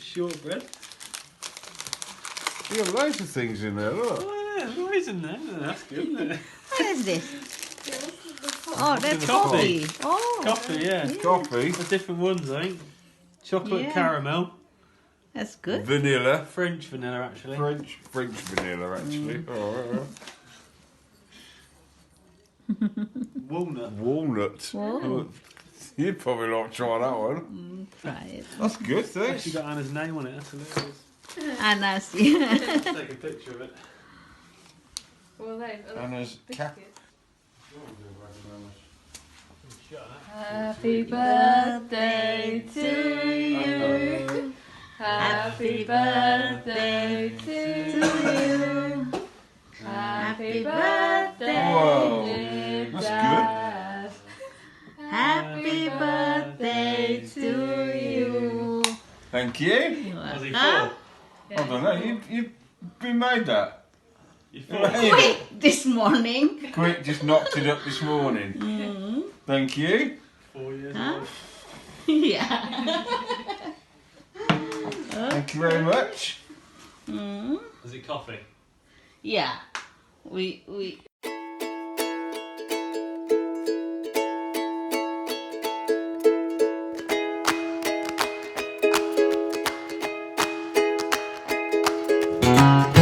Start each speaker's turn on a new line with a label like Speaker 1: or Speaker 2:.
Speaker 1: shortbread.
Speaker 2: You got loads of things in there, look.
Speaker 1: Oh yeah, there's loads in there. That's good, isn't it?
Speaker 3: What is this? Oh, that's
Speaker 1: coffee.
Speaker 3: coffee. Oh,
Speaker 1: Coffee, yeah.
Speaker 2: Coffee.
Speaker 1: There's different ones, I think. Chocolate
Speaker 3: Yeah.
Speaker 1: caramel.
Speaker 3: that's good.
Speaker 2: Vanilla.
Speaker 1: French vanilla, actually.
Speaker 2: French vanilla, actually. Oh,
Speaker 1: Walnut.
Speaker 2: walnut.
Speaker 3: Whoa.
Speaker 2: You'd probably like to try that one.
Speaker 3: Try it.
Speaker 2: That's good,
Speaker 1: Actually
Speaker 2: thanks.
Speaker 1: got Anna's name on it. That's hilarious.
Speaker 3: Anas.
Speaker 1: Let's take a picture of it.
Speaker 4: Well,
Speaker 2: Anna's cat.
Speaker 4: Happy birthday to you. Happy birthday to you. Happy birthday,
Speaker 2: Whoa,
Speaker 4: dear
Speaker 2: that's
Speaker 4: Dad.
Speaker 3: Happy birthday to you.
Speaker 2: Thank you.
Speaker 1: Was he
Speaker 3: Huh?
Speaker 1: four?
Speaker 2: I don't know, you've been made that.
Speaker 1: You four?
Speaker 3: Quick this morning.
Speaker 2: Quick, just knocked it up this morning. Thank you.
Speaker 1: 4 years
Speaker 3: Huh?
Speaker 1: old.
Speaker 3: Yeah.
Speaker 2: Thank you very much.
Speaker 1: Was it coffee?
Speaker 3: Yeah. We
Speaker 2: Thank